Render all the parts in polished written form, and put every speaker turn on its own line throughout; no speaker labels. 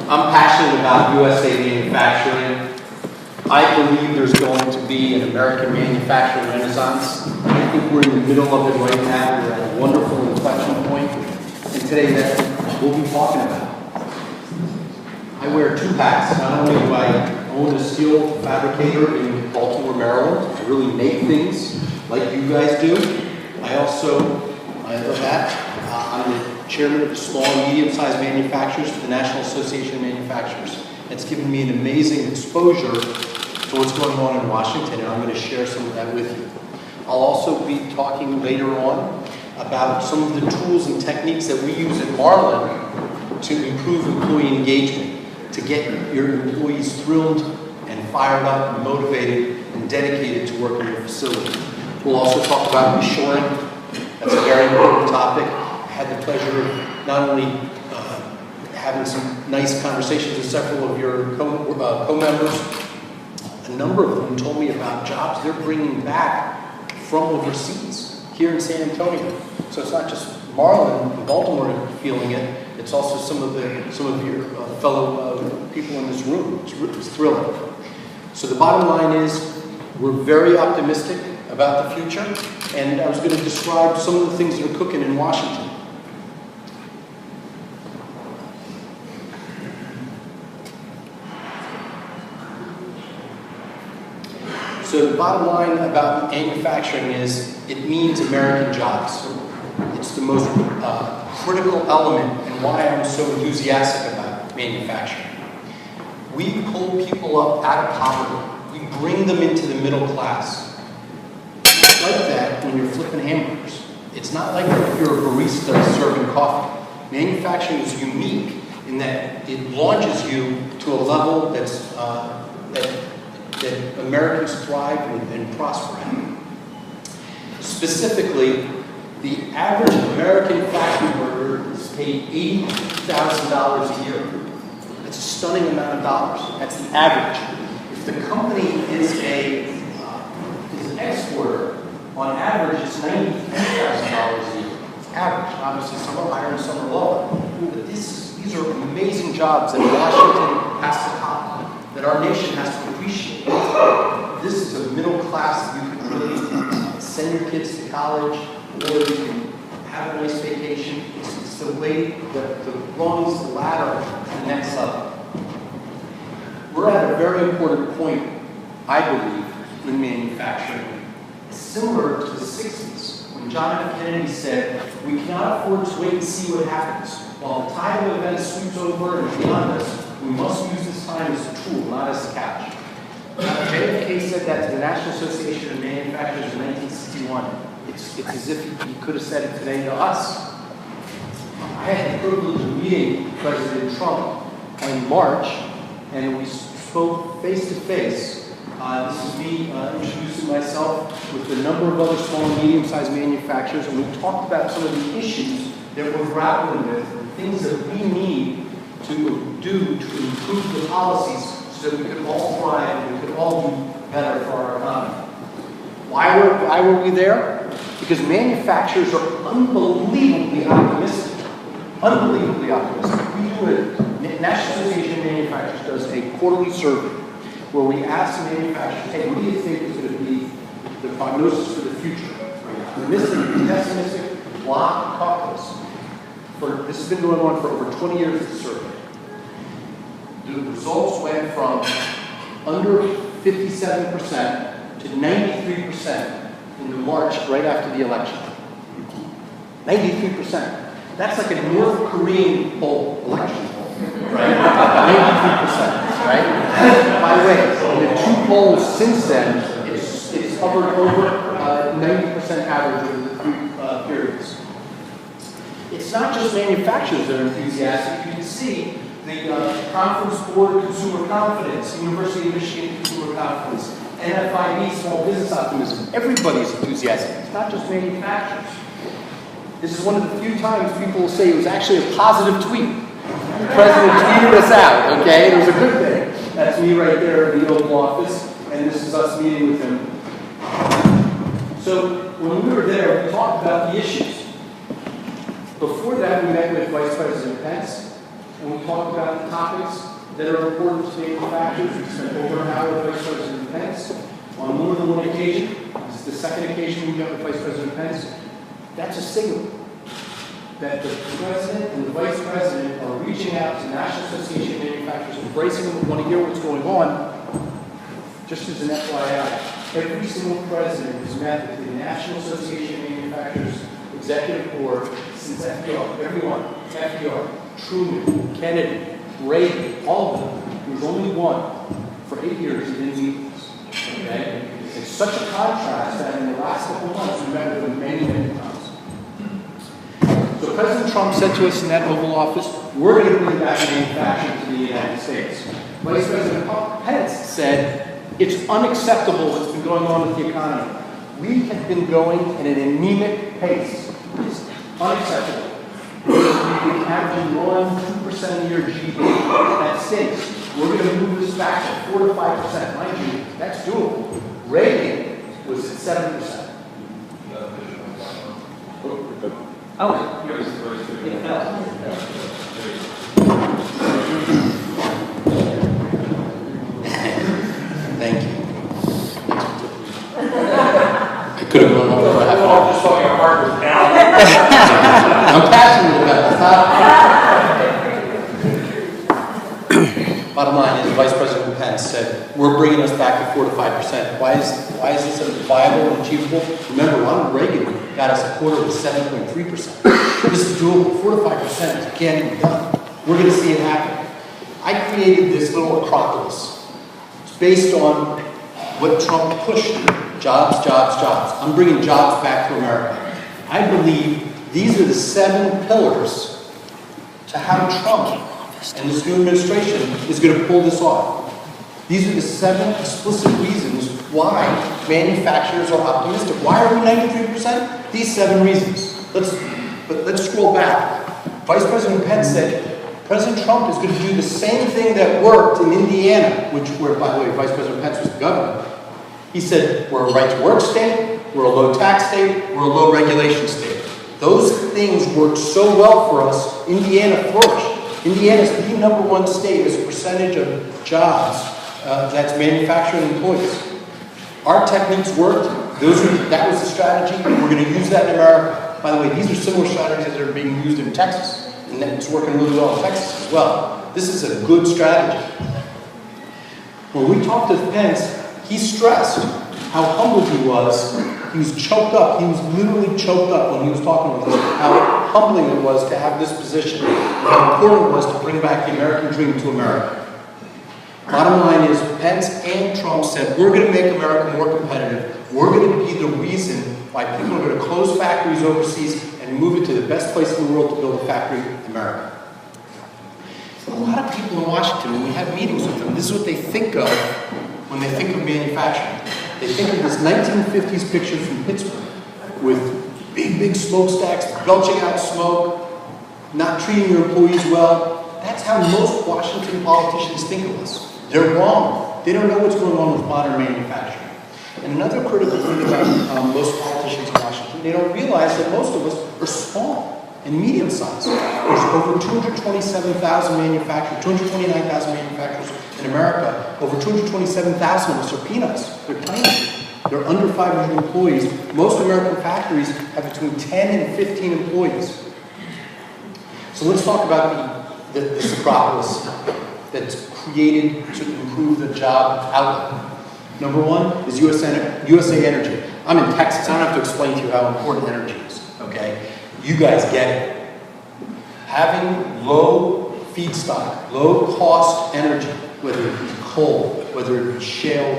I'm passionate about USA manufacturing. I believe there's going to be an American manufacturing renaissance. I think we're in the middle of it right now. We're at a wonderful inflection point. And today that we'll be talking about. I wear two hats. Not only do I own a steel fabricator in Baltimore, Maryland, I really make things like you guys do. I also, I'm the chairman of the small and medium-sized manufacturers for the National Association of Manufacturers. It's given me an amazing exposure to what's going on in Washington, and I'm going to share some of that with you. I'll also be talking later on about some of the tools and techniques that we use at Marlin to improve employee engagement, to get your employees thrilled and fired up and motivated and dedicated to work in your facility. We'll also talk about reshoring. That's a very important topic. I had the pleasure of not only having some nice conversations with several of your co-members. A number of them told me about jobs they're bringing back from overseas here in San Antonio. So it's not just Marlin and Baltimore feeling it. It's also some of your fellow people in this room. It's thrilling. So the bottom line is we're very optimistic about the future, and I was going to describe some of the things that are cooking in Washington. So the bottom line about manufacturing is it means American jobs. It's the most critical element and why I'm so enthusiastic about manufacturing. We pull people up out of poverty. We bring them into the middle class. It's like that when you're flipping hamburgers. It's not like if you're a barista serving coffee. Manufacturing is unique in that it launches you to a level that's that Americans thrive and prosper in. Specifically, the average American factory worker is paid $80,000 a year. That's a stunning amount of dollars. That's the average. If the company is an exporter, on average it's $93,000 a year. It's average. Obviously, some are higher and some are lower. But these are amazing jobs that Washington has to top, that our nation has to appreciate. This is a middle class that you can really send your kids to college, or you can have a nice vacation. It's the way that rungs the ladder to the next level. We're at a very important point, I believe, in manufacturing, similar to the 60s, when John F. Kennedy said, we cannot afford to wait and see what happens. While the tide of events sweeps over and beyond us, we must use this time as a tool, not as a couch. JFK said that to the National Association of Manufacturers in 1961. It's as if he could have said it today to us. I had the privilege of meeting President Trump in March, and we spoke face to face. This is me introducing myself with a number of other small and medium-sized manufacturers, and we talked about some of the issues that we're grappling with, and things that we need to do to improve the policies so that we can all thrive and we can all do better for our economy. Why were we there? Because manufacturers are unbelievably optimistic. Unbelievably optimistic. The National Association of Manufacturers does a quarterly survey where we ask manufacturers, hey, what do you think is going to be the prognosis for the future? Optimistic, pessimistic, block, caucus. This has been going on for over 20 years, this survey. The results went from under 57% to 93% in the March right after the election. 93%. That's like a North Korean election poll, right? 93%, right? By the way, in the two polls since then, it's hovered over 90% average over the three periods. It's not just manufacturers that are enthusiastic. You can see the Conference Board Consumer Confidence, University of Michigan Consumer Confidence, NFIB Small Business Optimism. Everybody's enthusiastic. It's not just manufacturers. This is one of the few times people will say it was actually a positive tweet. The president tweeted us out, okay? It was a good thing. That's me right there in the Oval Office, and this is us meeting with him. So when we were there, we talked about the issues. Before that, we met with Vice President Pence. when we talk about the topics that are important to manufacturers. We spent over an hour with Vice President Pence. On more than one occasion, this is the second occasion we met with Vice President Pence, that's a signal that the President and the Vice President are reaching out to National Association of Manufacturers, embracing them, want to hear what's going on. Just as an FYI, every single president has met with the National Association of Manufacturers Executive Board since FDR, everyone, FDR, Truman, Kennedy, Reagan, all of them. There was only one for 8 years that didn't meet this. Okay? It's such a contrast that in the last couple of months we met with them many, many times. So President Trump said to us in that Oval Office, we're going to bring back manufacturing to the United States. Vice President Pence said, it's unacceptable what's been going on with the economy. We have been going at an anemic pace. It's unacceptable. We've been averaging 1-2% a year GDP. That stinks. We're going to move this back to 4 to 5%. Mind you, that's doable. Reagan was at 7%. Oh, it fell. Thank you. I could have gone over for a half hour.
Just saw your heart was down.
I'm passionate about this. Bottom line is, Vice President Pence said, we're bringing us back to 4 to 5%. Why is this viable and achievable? Remember, Ronald Reagan got us a quarter with 7.3%. This is doable. 4 to 5% can't be done. We're going to see it happen. I created this little acropolis. Based on what Trump pushed, jobs, jobs, jobs. I'm bringing jobs back to America. I believe these are the 7 pillars to how Trump and this new administration is going to pull this off. These are the 7 explicit reasons why manufacturers are optimistic. Why are we 93%? These 7 reasons. Let's scroll back. Vice President Pence said, President Trump is going to do the same thing that worked in Indiana, where, by the way, Vice President Pence was the governor. He said, we're a right-to-work state, we're a low-tax state, we're a low-regulation state. Those things worked so well for us, Indiana flourished. Indiana is the #1 state as a percentage of jobs that's manufacturing employees. Our techniques worked. That was the strategy. We're going to use that in America. By the way, these are similar strategies that are being used in Texas. And it's working really well in Texas as well. This is a good strategy. When we talked to Pence, he stressed how humble he was. He was choked up. He was literally choked up when he was talking with us, how humbling it was to have this position, and how important it was to bring back the American dream to America. Bottom line is, Pence and Trump said, we're going to make America more competitive. We're going to be the reason why people are going to close factories overseas and move it to the best place in the world to build a factory in America. A lot of people in Washington, when we have meetings with them, this is what they think of when they think of manufacturing. They think of this 1950s picture from Pittsburgh with big smokestacks, belching out smoke, not treating your employees well. That's how most Washington politicians think of us. They're wrong. They don't know what's going on with modern manufacturing. And another critical thing about most politicians in Washington, they don't realize that most of us are small and medium-sized. There's over 227,000 manufacturers, 229,000 manufacturers in America. Over 227,000 of us are peanuts. They're tiny. They're under 500 employees. Most American factories have between 10 and 15 employees. So let's talk about this acropolis that's created to improve the job outlook. Number 1 is USA Energy. I'm in Texas. I don't have to explain to you how important energy is, okay? You guys get it. Having low feedstock, low-cost energy, whether it be coal, whether it be shale,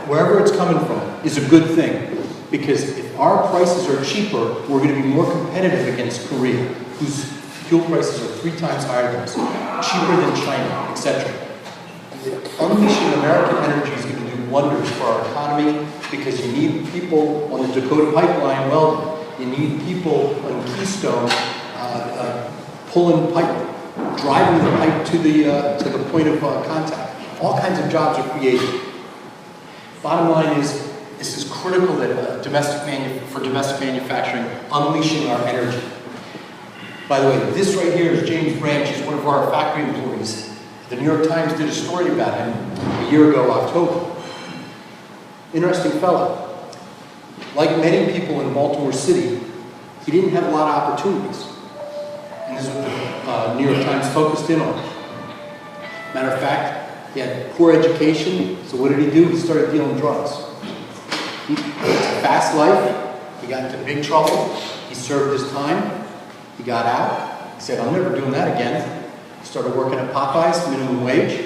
wherever it's coming from, is a good thing. Because if our prices are cheaper, we're going to be more competitive against Korea, whose fuel prices are 3 times higher than us, cheaper than China, etc. Unleashing American energy is going to do wonders for our economy because you need people on the Dakota Pipeline welding. You need people on Keystone pulling pipe, driving the pipe to the point of contact. All kinds of jobs are created. Bottom line is, this is critical that for domestic manufacturing, unleashing our energy. By the way, this right here is James Branch. He's one of our factory employees. The New York Times did a story about him a year ago, October. Interesting fellow. Like many people in Baltimore City, he didn't have a lot of opportunities. And this is what the New York Times focused in on. Matter of fact, he had poor education, so what did he do? He started dealing drugs. It's a fast life. He got into big trouble. He served his time. He got out. He said, I'm never doing that again. He started working at Popeyes, minimum wage.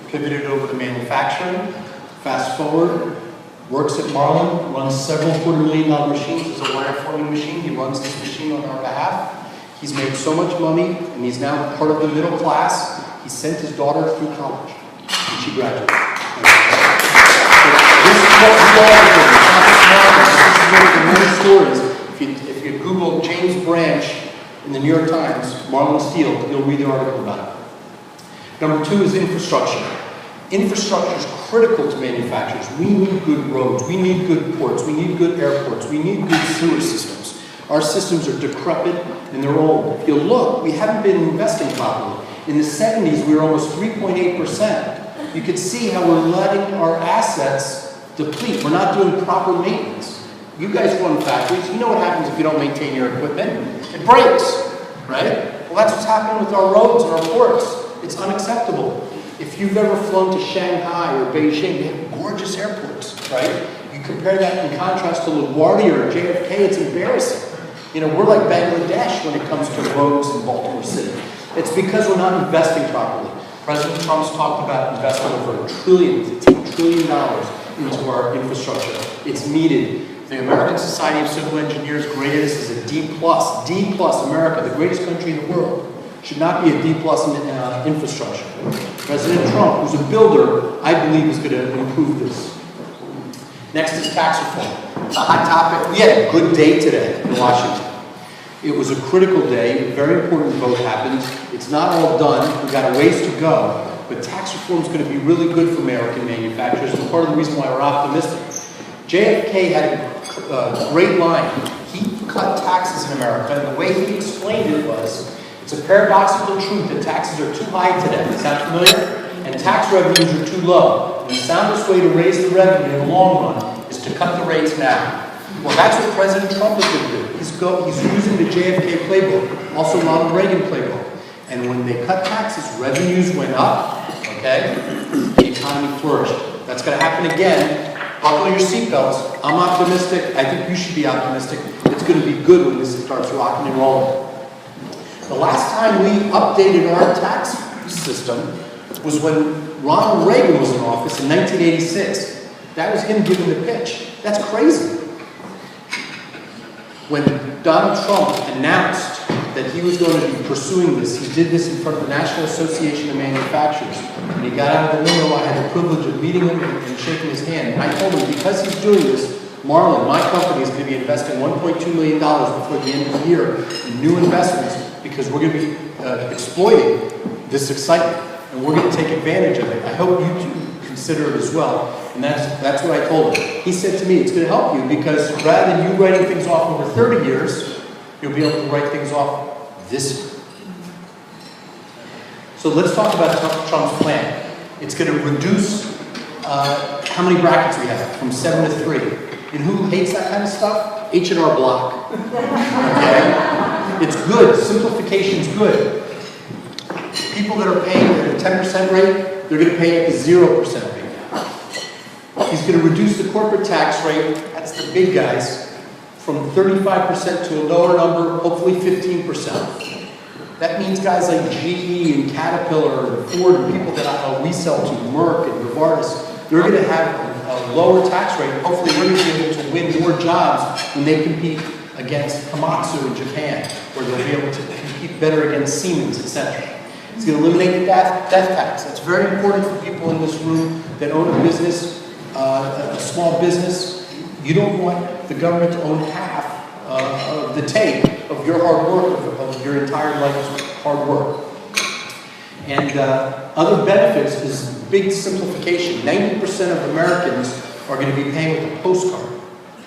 Pivoted over to manufacturing. Fast forward, works at Marlin, runs several $250,000 machines. It's a wire forming machine. He runs this machine on our behalf. He's made so much money, and he's now part of the middle class. He sent his daughter through college, and she graduated. This is what we all do. This is one of the many stories. If you Google James Branch in the New York Times, Marlin Steel, you'll read the article about it. Number two is infrastructure. Infrastructure is critical to manufacturers. We need good roads. We need good ports. We need good airports. We need good sewer systems. Our systems are decrepit and they're old. If you look, we haven't been investing properly. In the 70s, we were almost 3.8%. You can see how we're letting our assets deplete. We're not doing proper maintenance. You guys run factories. You know what happens if you don't maintain your equipment. It breaks, right? Well, that's what's happening with our roads and our ports. It's unacceptable. If you've ever flown to Shanghai or Beijing, they have gorgeous airports, right? You compare that in contrast to LaGuardia or JFK, it's embarrassing. You know, we're like Bangladesh when it comes to roads in Baltimore City. It's because we're not investing properly. President Trump's talked about investing over $1 trillion to $10 trillion into our infrastructure. It's needed. The American Society of Civil Engineers graded us as a D+. D+, America, the greatest country in the world, should not be a D+ in infrastructure. President Trump, who's a builder, I believe is going to improve this. Next is tax reform. It's a hot topic. We had a good day today in Washington. It was a critical day. A very important vote happened. It's not all done. We've got a ways to go. But tax reform is going to be really good for American manufacturers, and part of the reason why we're optimistic. JFK had a great line. He cut taxes in America, and the way he explained it was, it's a paradoxical truth that taxes are too high today. Sound familiar? And tax revenues are too low. And the soundest way to raise the revenue in the long run is to cut the rates now. Well, that's what President Trump is going to do. He's using the JFK playbook, also Ronald Reagan playbook. And when they cut taxes, revenues went up, okay? The economy flourished. That's going to happen again. Buckle your seatbelts. I'm optimistic. I think you should be optimistic. It's going to be good when this starts rocking and rolling. The last time we updated our tax system was when Ronald Reagan was in office in 1986. That was him giving the pitch. That's crazy. When Donald Trump announced that he was going to be pursuing this, he did this in front of the National Association of Manufacturers. And he got out of the limo. I had the privilege of meeting him and shaking his hand. And I told him, because he's doing this, Marlin, my company, is going to be investing $1.2 million before the end of the year in new investments, because we're going to be exploiting this excitement, and we're going to take advantage of it. I hope you two consider it as well, and that's what I told him. He said to me, it's going to help you, because rather than you writing things off over 30 years, you'll be able to write things off this year. So let's talk about Trump's plan. It's going to reduce how many brackets we have, from 7 to 3. And who hates that kind of stuff? H&R Block. Okay? It's good. Simplification's good. People that are paying at a 10% rate, they're going to pay at the 0% rate. He's going to reduce the corporate tax rate, that's the big guys, from 35% to a lower number, hopefully 15%. That means guys like GE and Caterpillar and Ford and people that we sell to, Merck and Novartis, they're going to have a lower tax rate. Hopefully we're going to be able to win more jobs when they compete against Komatsu in Japan, or they'll be able to compete better against Siemens, etc. It's going to eliminate the death tax. That's very important for people in this room that own a business, a small business. You don't want the government to own half of the take of your hard work, of your entire life's hard work. And other benefits is big simplification. 90% of Americans are going to be paying with a postcard,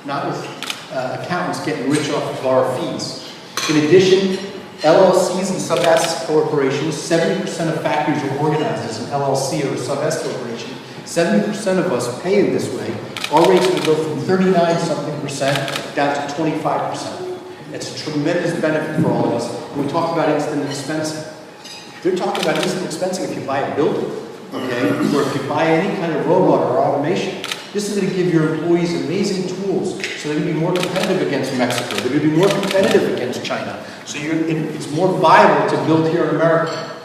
not with accountants getting rich off of our fees. In addition, LLCs and sub-S corporations, 70% of factories are organized as an LLC or a sub-S corporation. 70% of us pay in this way. Our rates will go from 39-something% down to 25%. It's a tremendous benefit for all of us. When we talk about instant expensing, they're talking about instant expensing if you buy a building, okay? Or if you buy any kind of robot or automation. This is going to give your employees amazing tools so they're going to be more competitive against Mexico. They're going to be more competitive against China. So it's more viable to build here in America.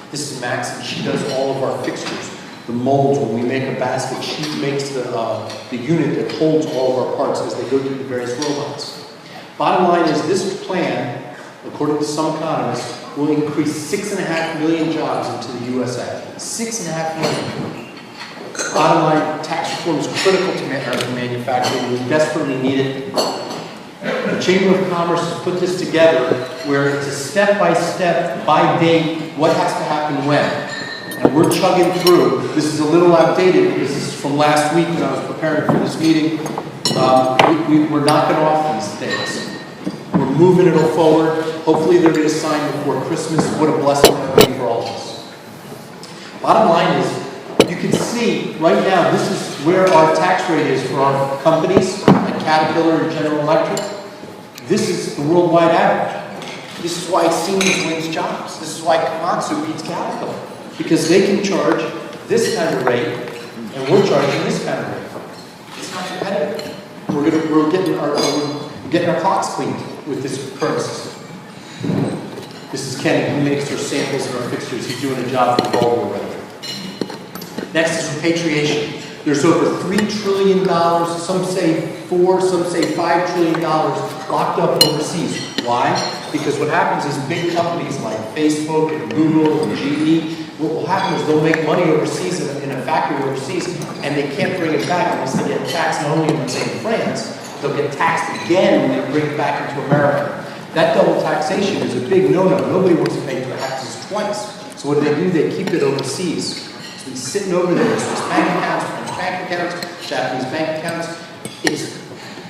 This is Max, and she does all of our fixtures. The molds, when we make a basket, she makes the unit that holds all of our parts as they go through the various robots. Bottom line is this plan, according to some economists, will increase 6.5 million jobs into the USA. 6.5 million. Bottom line, tax reform is critical to American manufacturing. We desperately need it. The Chamber of Commerce has put this together where it's a step-by-step, by date, what has to happen when. And we're chugging through. This is a little outdated because this is from last week when I was preparing for this meeting. We're knocking off these things. We're moving it all forward. Hopefully they'll be assigned before Christmas. What a blessing that will be for all of us. Bottom line is, you can see right now, this is where our tax rate is for our companies, like Caterpillar and General Electric. This is the worldwide average. This is why Siemens wins jobs. This is why Komatsu beats Caterpillar. Because they can charge this kind of rate, and we're charging this kind of rate. It's not competitive. We're getting our clocks cleaned with this current system. This is Kenny. He makes our samples and our fixtures. He's doing a job for Volvo already. Next is repatriation. There's over $3 trillion, some say $4, some say $5 trillion locked up overseas. Why? Because what happens is big companies like Facebook and Google and GE, what will happen is they'll make money overseas in a factory overseas, and they can't bring it back unless they get taxed not only in, say, France, they'll get taxed again when they bring it back into America. That double taxation is a big no-no. Nobody wants to pay taxes twice. So what do? They keep it overseas. So he's sitting over there, Swiss bank accounts, French bank accounts, Japanese bank accounts. It's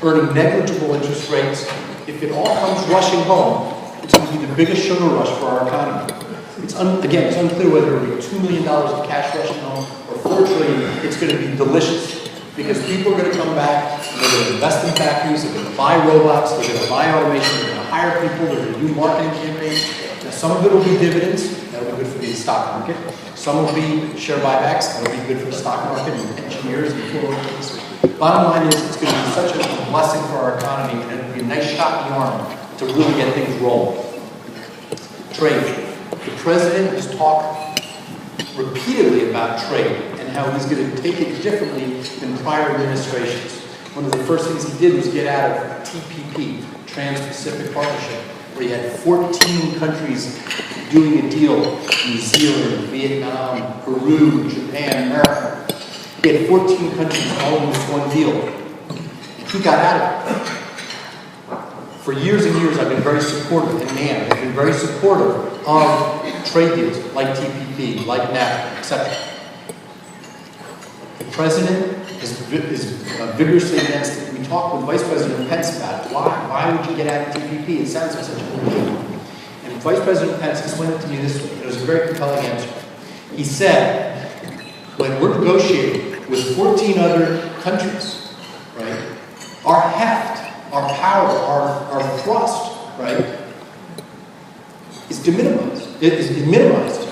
earning negligible interest rates. If it all comes rushing home, it's going to be the biggest sugar rush for our economy. Again, it's unclear whether it'll be $2 million of cash rushing home or $4 trillion. It's going to be delicious because people are going to come back, they're going to invest in factories, they're going to buy robots, they're going to buy automation, they're going to hire people, they're going to do marketing campaigns. Now, some of it will be dividends. That'll be good for the stock market. Some will be share buybacks. That'll be good for the stock market and engineers and 401ks. Bottom line is it's going to be such a blessing for our economy, and it'll be a nice shot in the arm to really get things rolling. Trade. The president has talked repeatedly about trade and how he's going to take it differently than prior administrations. One of the first things he did was get out of TPP, Trans-Pacific Partnership, where he had 14 countries doing a deal: New Zealand, Vietnam, Peru, Japan, America. He had 14 countries all in this one deal. And he got out of it. For years and years, I've been very supportive, and NAM has been very supportive of trade deals like TPP, like NAFTA, etc. The president is vigorously against it. We talked with Vice President Pence about it. Why would you get out of TPP? It sounds like such a good deal. And Vice President Pence explained it to me this way. It was a very compelling answer. He said, when we're negotiating with 14 other countries, right, our heft, our power, our thrust, right, is minimized. It is minimized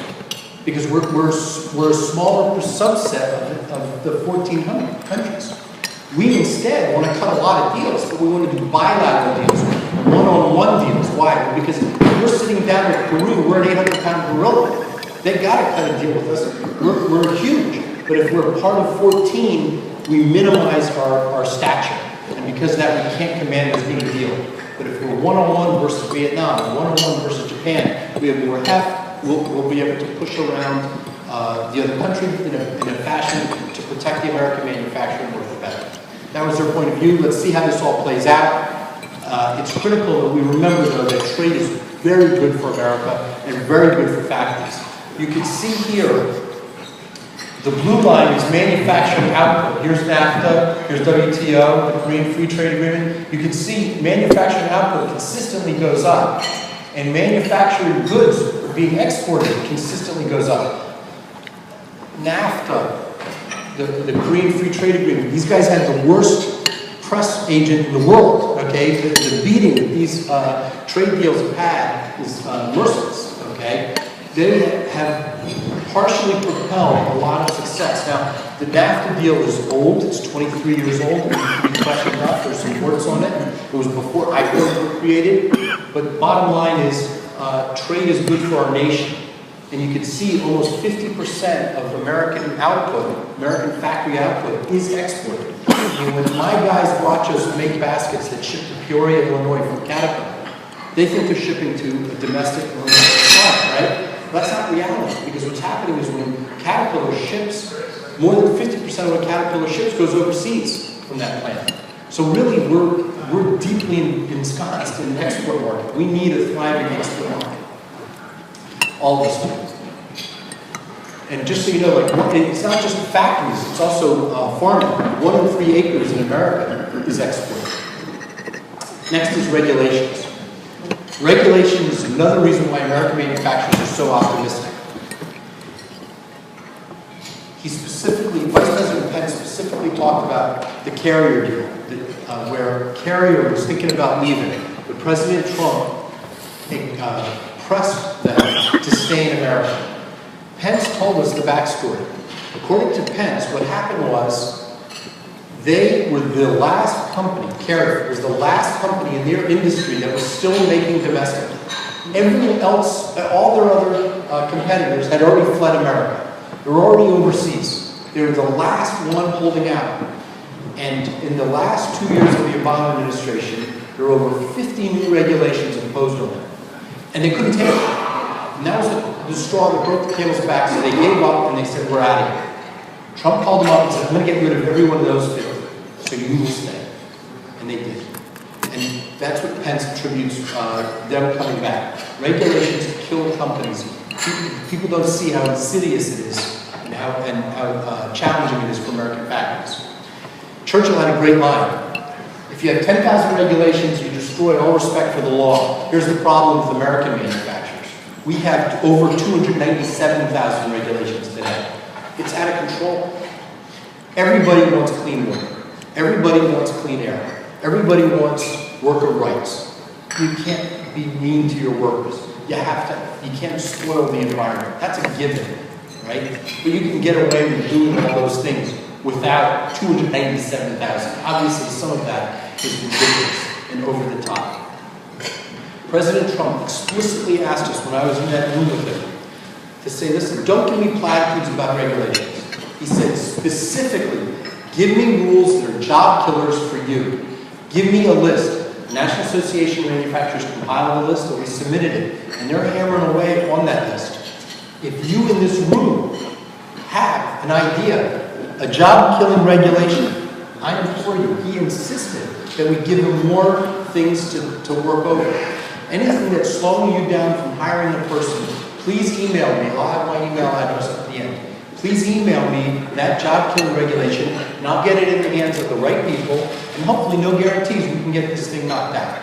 because we're a smaller subset of the 14 countries. We instead want to cut a lot of deals, but we want to do bilateral deals, one-on-one deals. Why? Because if we're sitting down with Peru, we're an 800-pound gorilla. They've got to cut a deal with us. We're huge. But if we're a part of 14, we minimize our stature. And because of that, we can't command as good a deal. But if we're one-on-one versus Vietnam, or one-on-one versus Japan, we have more heft. We'll be able to push around the other country in a fashion to protect the American manufacturing work better. That was their point of view. Let's see how this all plays out. It's critical that we remember, though, that trade is very good for America and very good for factories. You can see here, the blue line is manufacturing output. Here's NAFTA, here's WTO, the Korean Free Trade Agreement. You can see manufacturing output consistently goes up. and manufactured goods being exported consistently goes up. NAFTA, the Korean Free Trade Agreement, these guys had the worst press agent in the world, okay? The beating that these trade deals have had is merciless, okay? They have partially propelled a lot of success. Now, the NAFTA deal is old, it's 23 years old, and you can question that, there's some words on it. It was before iPhones were created, but the bottom line is trade is good for our nation. And you can see almost 50% of American output, American factory output, is exported. And when my guys watch us make baskets that ship to Peoria, Illinois from Caterpillar, they think they're shipping to a domestic client, right? But that's not reality, because what's happening is when Caterpillar ships, more than 50% of what Caterpillar ships goes overseas from that plant. So really, we're deeply ensconced in the export market. We need a thriving export market. All this stuff. And just so you know, like, it's not just factories, it's also farming. 1 in 3 acres in America is exported. Next is regulations. Regulation is another reason why American manufacturers are so optimistic. Vice President Pence specifically talked about the Carrier deal, where Carrier was thinking about leaving, but President Trump pressed them to stay in America. Pence told us the backstory. According to Pence, what happened was they were the last company, Carrier was the last company in their industry that was still making domestically. Everyone else, all their other competitors had already fled America. They were already overseas. They were the last one holding out. And in the last 2 years of the Obama administration, there were over 50 new regulations imposed on them. And they couldn't take it. And that was the straw that broke the camel's back, so they gave up and they said, we're out of here. Trump called them up and said, I'm going to get rid of every one of those 50, so you will stay. And they did. And that's what Pence attributes them coming back. Regulations kill companies. People don't see how insidious it is and how challenging it is for American factories. Churchill had a great line. If you have 10,000 regulations, you destroy all respect for the law. Here's the problem with American manufacturers. We have over 297,000 regulations today. It's out of control. Everybody wants clean water. Everybody wants clean air. Everybody wants worker rights. You can't be mean to your workers. You can't spoil the environment. That's a given, right? But you can get away with doing all those things without 297,000. Obviously, some of that is ridiculous and over the top. President Trump explicitly asked us when I was in that room with him to say, listen, don't give me platitudes about regulations. He said specifically, give me rules that are job killers for you. Give me a list. The National Association of Manufacturers compiled a list, and we submitted it, and they're hammering away on that list. If you in this room have an idea, a job-killing regulation, I implore you, he insisted that we give him more things to work over. Anything that's slowing you down from hiring a person, please email me. I'll have my email address at the end. Please email me that job-killing regulation, and I'll get it in the hands of the right people, and hopefully no guarantees we can get this thing knocked out.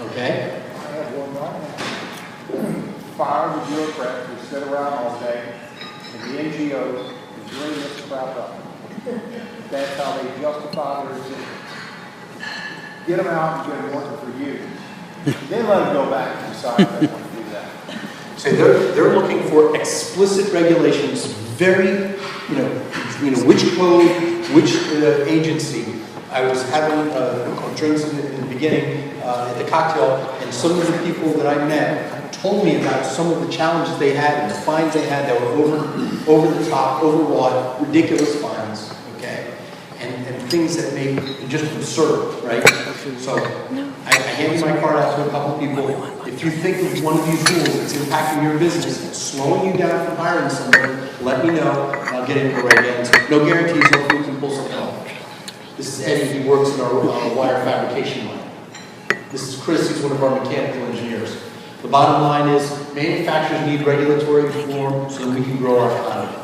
Okay?
I have one right now. Fire the bureaucrats who sit around all day, and the NGOs who dream this crap up. That's how they justify their existence. Get them out and get them working for you. Then let them go back and decide if they want to do that.
So they're looking for explicit regulations, very, which code, which agency. I was having drinks in the beginning at the cocktail, and some of the people that I met told me about some of the challenges they had and the fines they had that were over the top, overwrought, ridiculous fines, okay? And things that made it just absurd, right? So I handed my card out to a couple people. If you think of one of these rules that's impacting your business, it's slowing you down from hiring someone, let me know, and I'll get into the right answer. No guarantees, hopefully we can pull something off. This is Eddie, he works in our wire fabrication line. This is Chris, he's one of our mechanical engineers. The bottom line is manufacturers need regulatory reform so that we can grow our economy.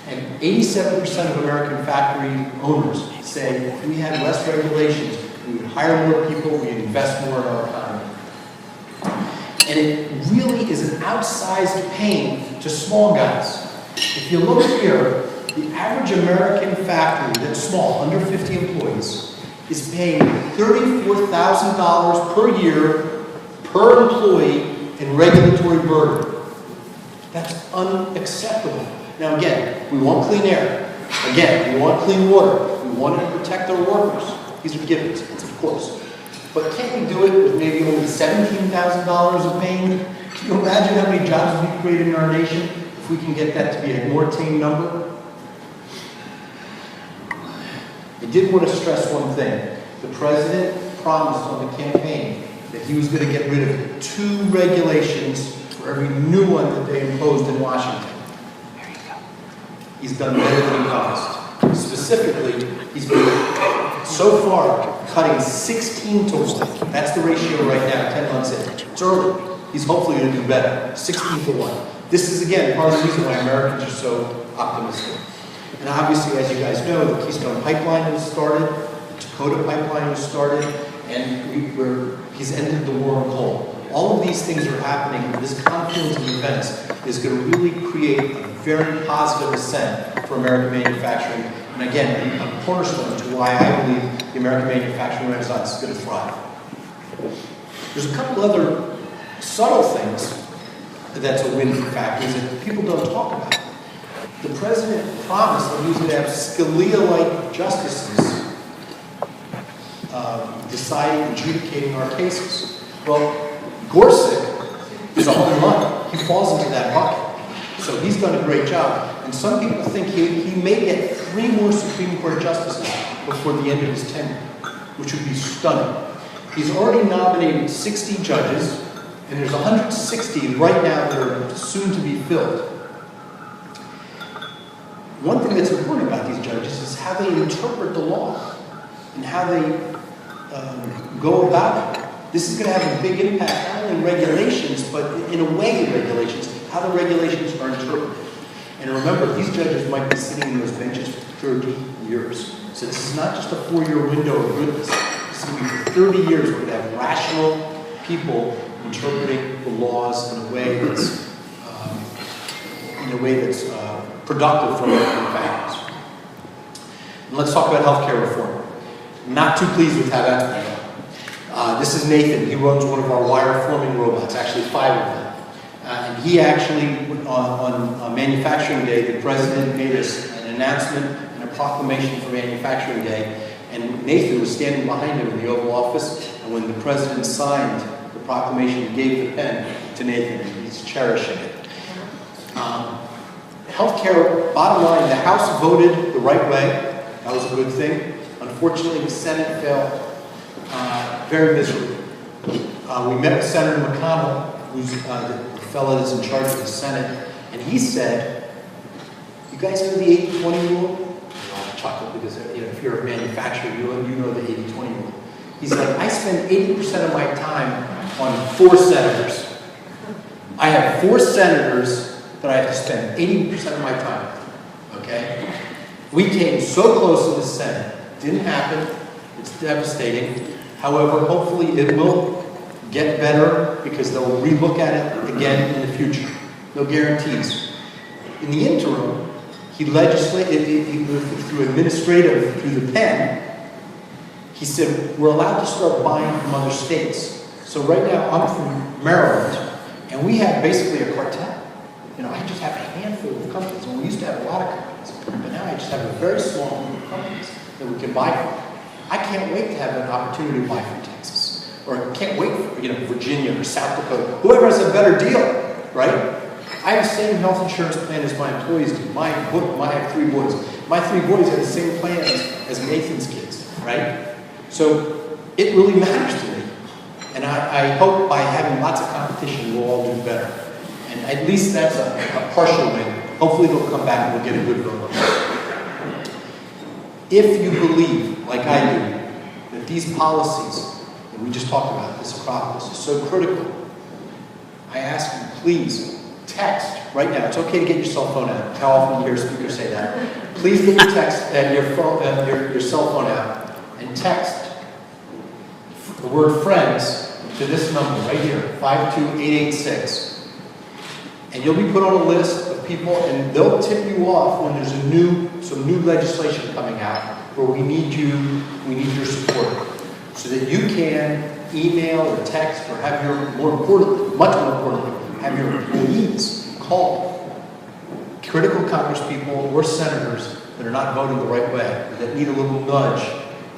And 87% of American factory owners say if we had less regulations, we would hire more people, we would invest more in our economy. And it really is an outsized pain to small guys. If you look here, the average American factory that's small, under 50 employees, is paying $34,000 per year per employee in regulatory burden. That's unacceptable. Now again, we want clean air. Again, we want clean water. We want to protect our workers. These are givens, of course. But can't we do it with maybe only $17,000 of pain? Can you imagine how many jobs we create in our nation if we can get that to be a more tame number? I did want to stress one thing. The president promised on the campaign that he was going to get rid of 2 regulations for every new one that they imposed in Washington. There you go. He's done better than he promised. Specifically, he's been, so far, cutting 16 to 1. That's the ratio right now, 10 months in. It's early. He's hopefully going to do better. 16 to 1. This is, again, part of the reason why Americans are so optimistic. And obviously, as you guys know, the Keystone Pipeline was started, the Dakota Pipeline was started, and he's ended the war on coal. All of these things are happening. This confluence of events is going to really create a very positive ascent for American manufacturing. And again, a cornerstone to why I believe the American manufacturing renaissance is going to thrive. There's a couple other subtle things that's a win for factories that people don't talk about. The president promised that he was going to have Scalia-like justices deciding, adjudicating our cases. Well, Gorsuch is a home run. He falls into that bucket. So he's done a great job. And some people think he may get 3 more Supreme Court justices before the end of his tenure, which would be stunning. He's already nominated 60 judges, and there's 160 right now that are soon to be filled. One thing that's important about these judges is how they interpret the law and how they go about it. This is going to have a big impact, not only in regulations, but in a way in regulations, how the regulations are interpreted. And remember, these judges might be sitting in those benches for 30 years. So this is not just a 4-year window of goodness. This is going to be for 30 years. We're going to have rational people interpreting the laws in a way that's productive for American families. And let's talk about healthcare reform. Not too pleased with how that's going. This is Nathan. He runs one of our wire forming robots, actually 5 of them. And he actually, on Manufacturing Day, the president made an announcement and a proclamation for Manufacturing Day. And Nathan was standing behind him in the Oval Office. And when the president signed the proclamation, he gave the pen to Nathan, and he's cherishing it. Healthcare, bottom line, the House voted the right way. That was a good thing. Unfortunately, the Senate failed very miserably. We met with Senator McConnell, who's the fellow that's in charge of the Senate, and he said, "You guys know the 80-20 rule?" I chuckled because if you're a manufacturer, you know the 80-20 rule. He's like, "I spend 80% of my time on 4 senators. I have 4 senators that I have to spend 80% of my time with." Okay? We came so close in the Senate. Didn't happen. It's devastating. However, hopefully it will get better because they'll relook at it again in the future. No guarantees. In the interim, he legislated through the pen. He said, we're allowed to start buying from other states. So right now, I'm from Maryland, and we have basically a cartel. I just have a handful of companies, and we used to have a lot of companies, but now I just have a very small group of companies that we can buy from. I can't wait to have an opportunity to buy from Texas, or I can't wait for Virginia or South Dakota, whoever has a better deal, right? I have the same health insurance plan as my employees do. I have 3 boys. My 3 boys have the same plan as Nathan's kids, right? So it really matters to me, and I hope by having lots of competition, we'll all do better. And at least that's a partial win. Hopefully they'll come back and we'll get a good vote. If you believe, like I do, that these policies that we just talked about, this Acropolis, is so critical, I ask you, please, text right now. It's okay to get your cell phone out. How often do you hear speakers say that? Please get your text and your cell phone out and text the word friends to this number right here, 52886. And you'll be put on a list of people, and they'll tip you off when there's some new legislation coming out where we need your support, so that you can email or text or have much more importantly, have your employees call critical congresspeople or senators that are not voting the right way, or that need a little nudge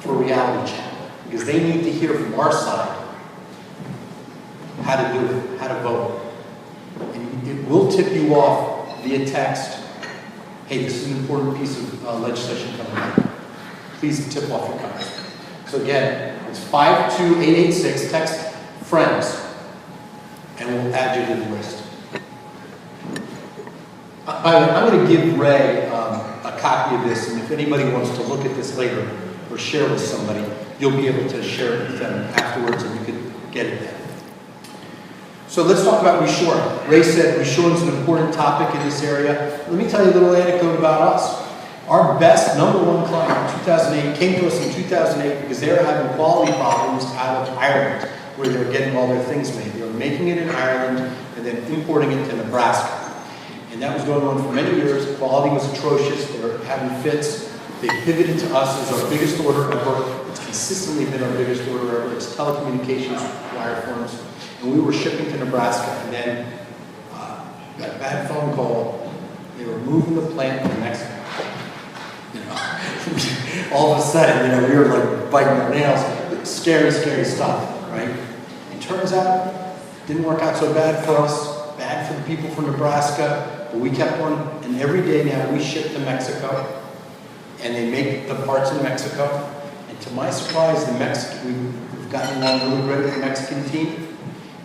for a reality check, because they need to hear from our side how to do it, how to vote. And it will tip you off via text. Hey, this is an important piece of legislation coming out. Please tip off your congressman. So again, it's 52886, text friends, and we'll add you to the list. By the way, I'm going to give Ray a copy of this, and if anybody wants to look at this later or share with somebody, you'll be able to share it with them afterwards, and you can get it then. So let's talk about reshoring. Ray said reshoring is an important topic in this area. Let me tell you a little anecdote about us. Our best number one client in 2008 came to us in 2008 because they were having quality problems out of Ireland, where they were getting all their things made. They were making it in Ireland and then importing it to Nebraska. And that was going on for many years. The quality was atrocious. They were having fits. They pivoted to us as our biggest order ever. It's consistently been our biggest order ever. It's telecommunications wire forms. And we were shipping to Nebraska, and then got a bad phone call. They were moving the plant to Mexico. All of a sudden, we were like biting our nails. Scary, scary stuff, right? It turns out, it didn't work out so bad for us. Bad for the people from Nebraska, but we kept on, and every day now we ship to Mexico, and they make the parts in Mexico. And to my surprise, we've gotten along really great with the Mexican team,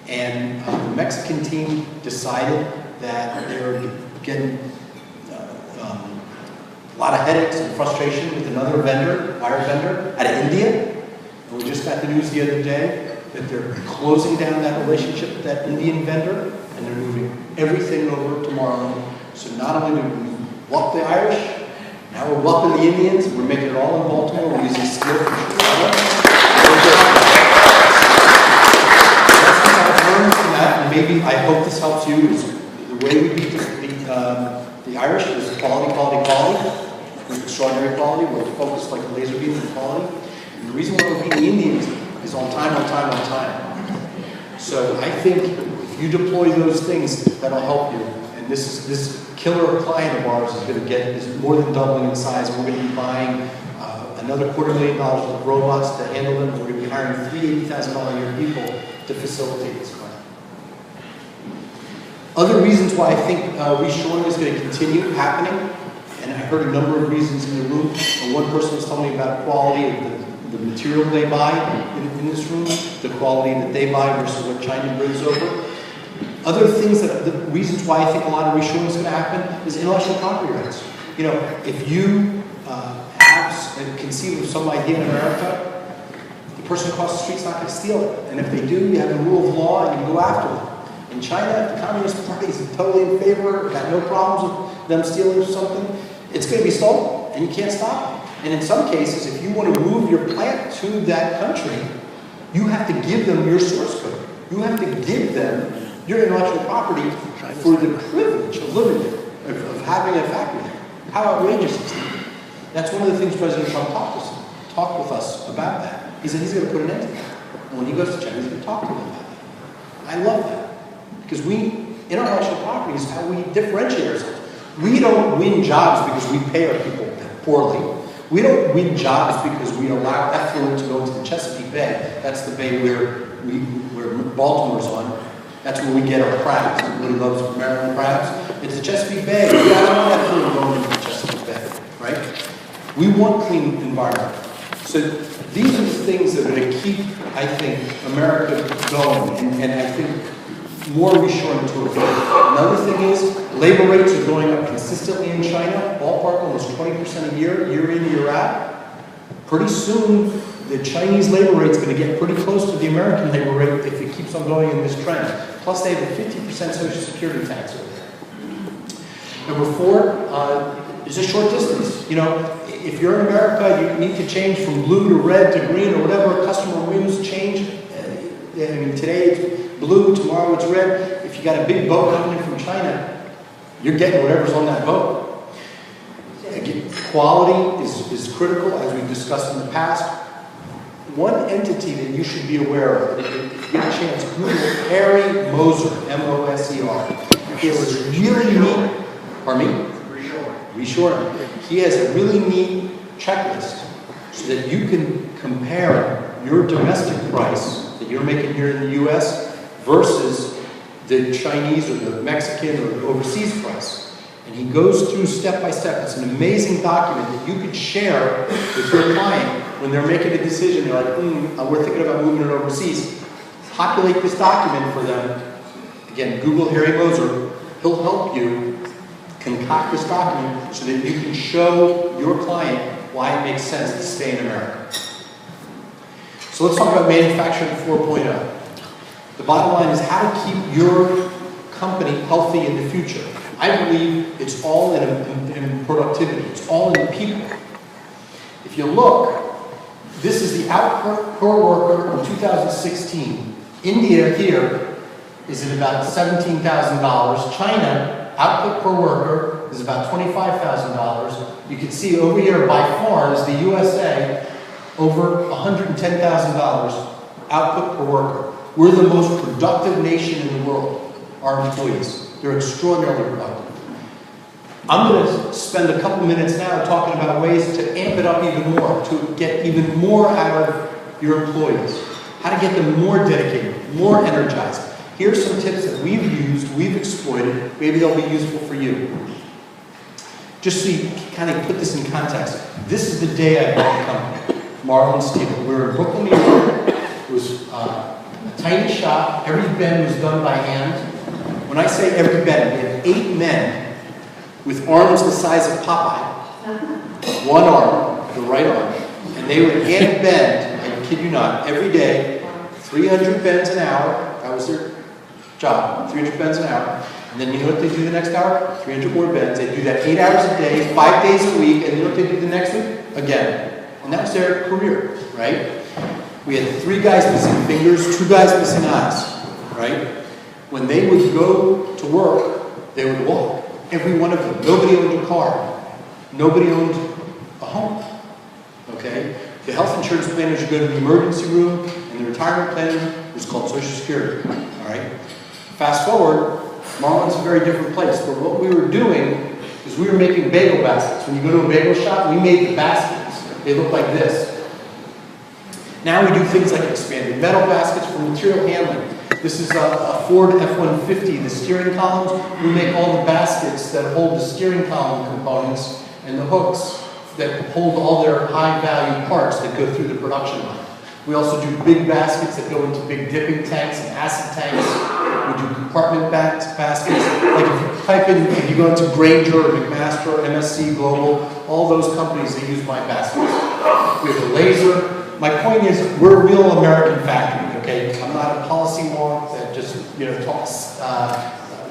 and the Mexican team decided that they were getting a lot of headaches and frustration with another wire vendor out of India. And we just got the news the other day that they're closing down that relationship with that Indian vendor, and they're moving everything over to Marlin. So not only do we welp the Irish, now we're welping the Indians. We're making it all in Baltimore. We're using steel from Chicago. That's what I've learned from that, and maybe I hope this helps you. Is the way we beat the Irish is quality, quality, quality. With extraordinary quality. We're focused like a laser beam on quality. And the reason why we're beating the Indians is on time, on time, on time. So I think if you deploy those things, that'll help you. And this killer client of ours is more than doubling in size. We're going to be buying another $250,000 worth of robots to handle them. We're going to be hiring $380,000 a year people to facilitate this client. Other reasons why I think reshoring is going to continue happening, and I heard a number of reasons in the room. One person was telling me about quality of the material they buy in this room, the quality that they buy versus what China brings over. Other things the reasons why I think a lot of reshoring is going to happen is intellectual property rights. If you conceive of some idea in America, the person across the street's not going to steal it. And if they do, you have the rule of law and you go after them. In China, the Communist Party is totally in favor, got no problems with them stealing something. It's going to be stolen, and you can't stop it. And in some cases, if you want to move your plant to that country, you have to give them your source code. You have to give them your intellectual property for the privilege of living there, of having a factory there. How outrageous is that? That's one of the things President Trump talked with us about that. He said he's going to put an end to that. And when he goes to China, he's going to talk to them about that. I love that. Because intellectual property is how we differentiate ourselves. We don't win jobs because we pay our people poorly. We don't win jobs because we allow effluent to go into the Chesapeake Bay. That's the bay where Baltimore's on. That's where we get our crabs. Everybody loves Maryland crabs. It's the Chesapeake Bay. We don't want effluent going into the Chesapeake Bay, right? We want clean environment. So these are the things that are going to keep, I think, America going, and I think more reshoring to occur. Another thing is labor rates are going up consistently in China, ballpark almost 20% a year in, year out. Pretty soon, the Chinese labor rate is going to get pretty close to the American labor rate if it keeps on going in this trend. Plus, they have a 50% Social Security tax over there. Number 4 is a short distance. If you're in America, you need to change from blue to red to green or whatever customer wins change. I mean, today it's blue, tomorrow it's red. If you got a big boat coming in from China, you're getting whatever's on that boat. Again, quality is critical, as we've discussed in the past. One entity that you should be aware of, if you get a chance, Google Harry Moser, M-O-S-E-R. He has a really neat, pardon me? Reshore. He has a really neat checklist so that you can compare your domestic price that you're making here in the U.S. versus the Chinese or the Mexican or the overseas price. And he goes through step by step. It's an amazing document that you could share with your client when they're making a decision. They're like, we're thinking about moving it overseas. Populate this document for them. Again, Google Harry Moser. He'll help you concoct this document so that you can show your client why it makes sense to stay in America. So let's talk about manufacturing 4.0. The bottom line is how to keep your company healthy in the future. I believe it's all in productivity. It's all in the people. If you look, this is the output per worker in 2016. India here is at about $17,000. China, output per worker, is about $25,000. You can see over here, by far, is the USA, over $110,000 output per worker. We're the most productive nation in the world, our employees. They're extraordinarily productive. I'm going to spend a couple minutes now talking about ways to amp it up even more, to get even more out of your employees, how to get them more dedicated, more energized. Here's some tips that we've used, we've exploited. Maybe they'll be useful for you. Just so you kind of put this in context. This is the day I bought the company, Marlin Steel. We were in Brooklyn, New York. It was a tiny shop. Every bend was done by hand. When I say every bend, we had 8 men with arms the size of Popeye. One arm, the right arm. And they would hand bend, I kid you not, every day, 300 bends an hour. That was their job, 300 bends an hour. And then you know what they do the next hour? 300 more bends. They do that 8 hours a day, 5 days a week, and you know what they do the next week? Again. And that was their career, right? We had 3 guys missing fingers, 2 guys missing eyes, right? When they would go to work, they would walk. Every one of them. Nobody owned a car. Nobody owned a home. Okay? The health insurance plan was you go to the emergency room, and the retirement plan was called Social Security. All right? Fast forward, Marlin's a very different place. But what we were doing is we were making bagel baskets. When you go to a bagel shop, we made the baskets. They look like this. Now we do things like expanded metal baskets for material handling. This is a Ford F-150, the steering columns. We make all the baskets that hold the steering column components and the hooks that hold all their high-value parts that go through the production line. We also do big baskets that go into big dipping tanks and acid tanks. We do compartment baskets. Like if you type in, if you go into Grainger or McMaster or MSC Global, all those companies, they use my baskets. We have a laser. My point is, we're a real American factory, okay? I'm not a policy wonk that just, talks.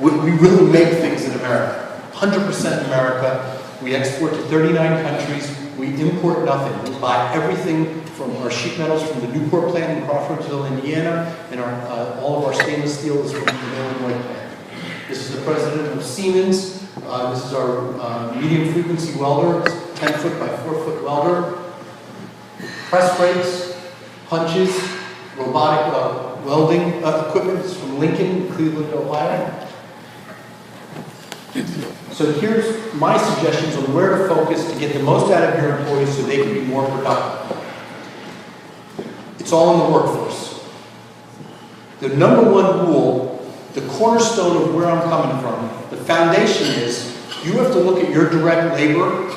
We really make things in America. 100% America. We export to 39 countries. We import nothing. We buy everything from our sheet metals from the Newport plant in Crawfordsville, Indiana, and all of our stainless steel is from the Illinois plant. This is the president of Siemens. This is our medium frequency welder. It's 10-foot by 4-foot welder. Press brakes, punches, robotic welding equipment. This is from Lincoln, Cleveland, Ohio. So here's my suggestions on where to focus to get the most out of your employees so they can be more productive. It's all in the workforce. The number one rule, the cornerstone of where I'm coming from, the foundation is you have to look at your direct labor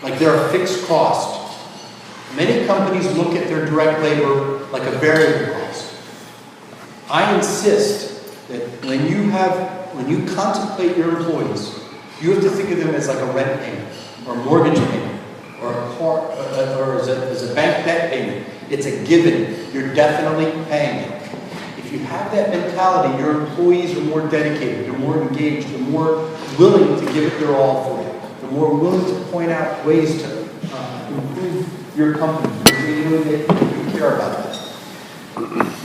like they're a fixed cost. Many companies look at their direct labor like a variable cost. I insist that when you contemplate your employees, you have to think of them as like a rent payment, or a mortgage payment, or a car, or as a bank debt payment. It's a given. You're definitely paying it. If you have that mentality, your employees are more dedicated, they're more engaged, they're more willing to give it their all for you. They're more willing to point out ways to improve your company. You care about that.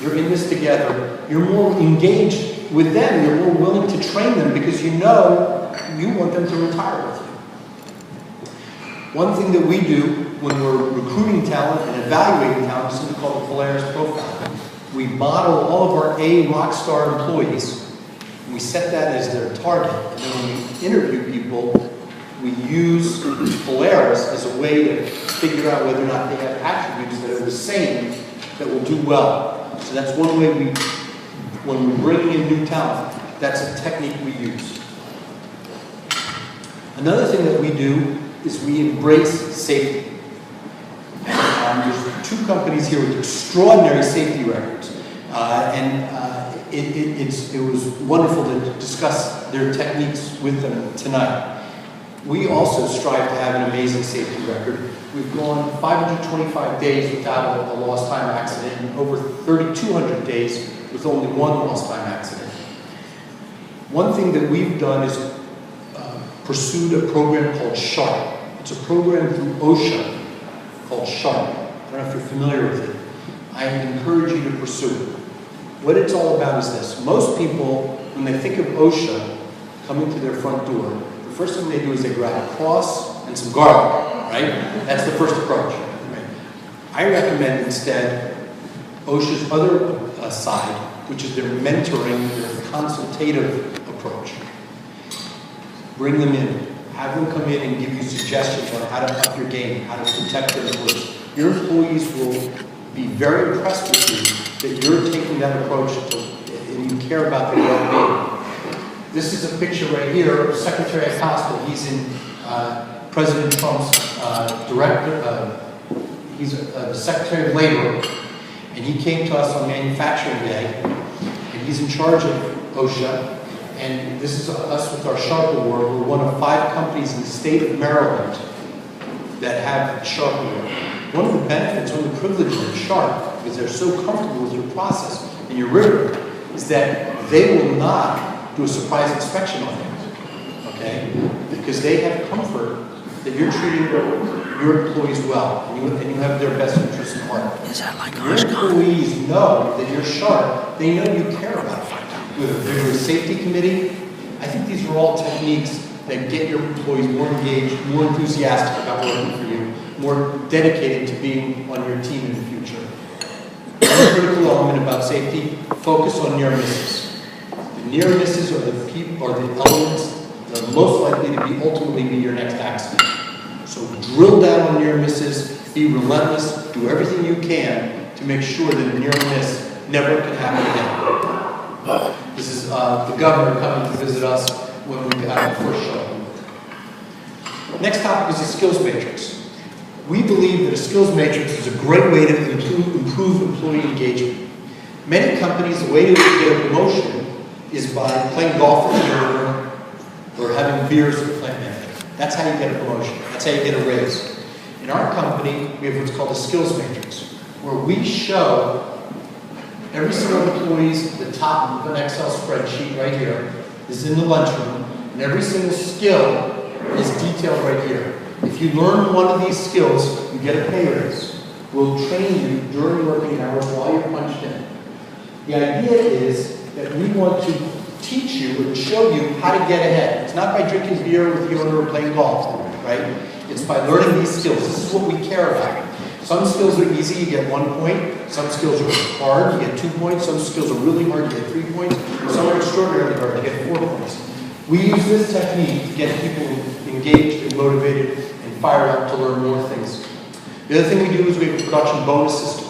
You're in this together. You're more engaged with them. You're more willing to train them because you know you want them to retire with you. One thing that we do when we're recruiting talent and evaluating talent is something called the Polaris Profile. We model all of our A rockstar employees, and we set that as their target. And then when we interview people, we use Polaris as a way to figure out whether or not they have attributes that are the same that will do well. So that's one way when we're bringing in new talent, that's a technique we use. Another thing that we do is we embrace safety. There's two companies here with extraordinary safety records, it was wonderful to discuss their techniques with them tonight. We also strive to have an amazing safety record. We've gone 525 days without a lost time accident and over 3,200 days with only one lost time accident. One thing that we've done is pursued a program called SHARP. It's a program through OSHA called SHARP. I don't know if you're familiar with it. I encourage you to pursue it. What it's all about is this. Most people, when they think of OSHA coming to their front door, the first thing they do is they grab a cross and some garlic, right? That's the first approach. Right? I recommend instead OSHA's other side, which is their mentoring, their consultative approach. Bring them in. Have them come in and give you suggestions on how to up your game, how to protect their employees. Your employees will be very impressed with you that you're taking that approach and you care about their well-being. This is a picture right here of Secretary Acosta. He's in President Trump's he's the Secretary of Labor, and he came to us on Manufacturing Day, and he's in charge of OSHA. And this is us with our SHARP Award. We're one of 5 companies in the state of Maryland that have SHARP Award. One of the benefits, one of the privileges of SHARP, because they're so comfortable with your process and your rigor, is that they will not do a surprise inspection on you, okay? Because they have comfort that you're treating your employees well, and you have their best interests in heart.
Is that like
your employees know that you're sharp. They know you care about it. With a vigorous safety committee, I think these are all techniques that get your employees more engaged, more enthusiastic about working for you, more dedicated to being on your team in the future. One critical element about safety: focus on near misses. The near misses are the elements that are most likely to ultimately be your next accident. So drill down on near misses, be relentless, do everything you can to make sure that a near miss never can happen again. This is the governor coming to visit us when we had our first show. Next topic is the skills matrix. We believe that a skills matrix is a great way to improve employee engagement. Many companies, the way to get a promotion is by playing golf with the or having beers with the plant manager. That's how you get a promotion. That's how you get a raise. In our company, we have what's called a skills matrix, where we show every single employee's at the top of an Excel spreadsheet right here. This is in the lunchroom, and every single skill is detailed right here. If you learn one of these skills, you get a pay raise. We'll train you during working hours while you're punched in. The idea is that we want to teach you and show you how to get ahead. It's not by drinking beer with the owner or playing golf, right? It's by learning these skills. This is what we care about. Some skills are easy, you get 1 point. Some skills are hard, you get 2 points. Some skills are really hard, you get 3 points. Some are extraordinarily hard, you get 4 points. We use this technique to get people engaged and motivated and fired up to learn more things. The other thing we do is we have a production bonus system,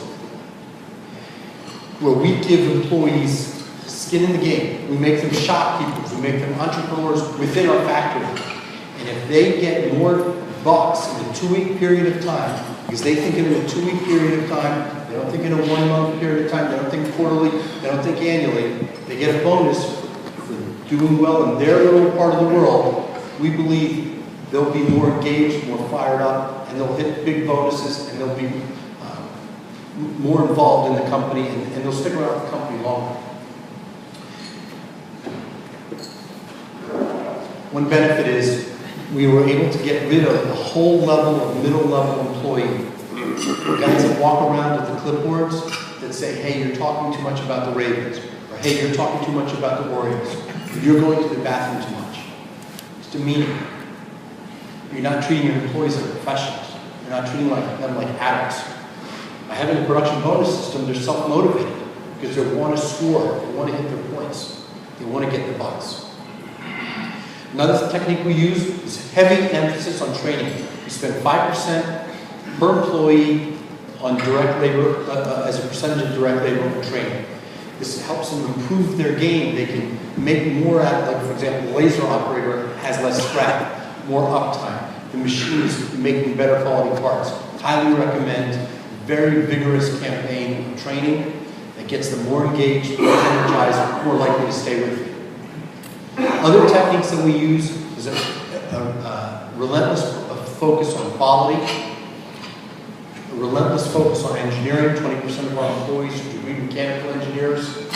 where we give employees skin in the game. We make them shopkeepers, we make them entrepreneurs within our factory. And if they get more bucks in a 2-week period of time, because they think in a 2-week period of time, they don't think in a 1-month period of time, they don't think quarterly, they don't think annually, they get a bonus for doing well in their little part of the world. We believe they'll be more engaged, more fired up, and they'll hit big bonuses, and they'll be more involved in the company, and they'll stick around with the company longer. One benefit is we were able to get rid of the whole level of middle-level employee. Guys that walk around with the clipboards, that that say, hey, you're talking too much about the Ravens, or hey, you're talking too much about the Orioles, or you're going to the bathroom too much. It's demeaning. You're not treating your employees like professionals. You're not treating them like adults. By having a production bonus system, they're self-motivated because they want to score, they want to hit their points, they want to get the bucks. Another technique we use is heavy emphasis on training. We spend 5% per employee on direct labor, as a percentage of direct labor on training. This helps them improve their game. They can make more out of, like for example, the laser operator has less scrap, more uptime. The machine is making better quality parts. Highly recommend very vigorous campaign of training that gets them more engaged, more energized, more likely to stay with you. Other techniques that we use is a relentless focus on quality, a relentless focus on engineering. 20% of our employees are degree mechanical engineers.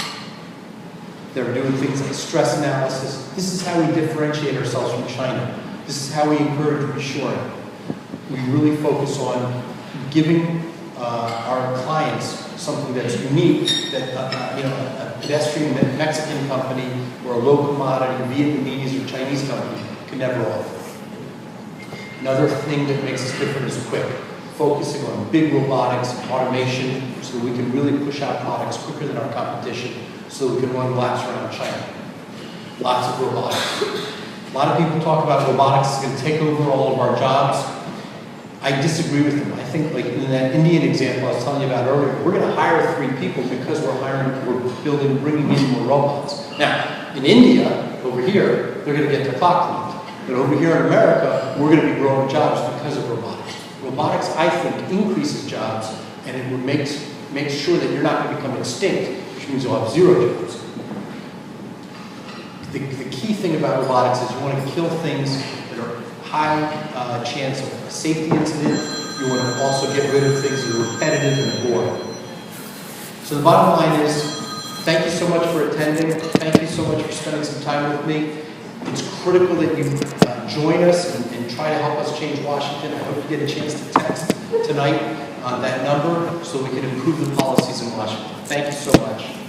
They're doing things like stress analysis. This is how we differentiate ourselves from China. This is how we encourage reshoring. We really focus on giving our clients something that's unique, that a pedestrian Mexican company or a low commodity Vietnamese or Chinese company can never offer. Another thing that makes us different is quick. Focusing on big robotics and automation so we can really push out products quicker than our competition so we can run laps around China. Lots of robotics. A lot of people talk about robotics is going to take over all of our jobs. I disagree with them. I think, like in that Indian example I was telling you about earlier, we're going to hire 3 people because we're bringing in more robots. Now, in India, over here, they're going to get their clock cleaned. But over here in America, we're going to be growing jobs because of robotics. Robotics, I think, increases jobs, and it makes sure that you're not going to become extinct, which means you'll have 0 jobs. The key thing about robotics is you want to kill things that are high chance of a safety incident. You want to also get rid of things that are repetitive and boring. So the bottom line is, thank you so much for attending. Thank you so much for spending some time with me. It's critical that you join us and try to help us change Washington. I hope you get a chance to text tonight on that number so we can improve the policies in Washington. Thank you so much.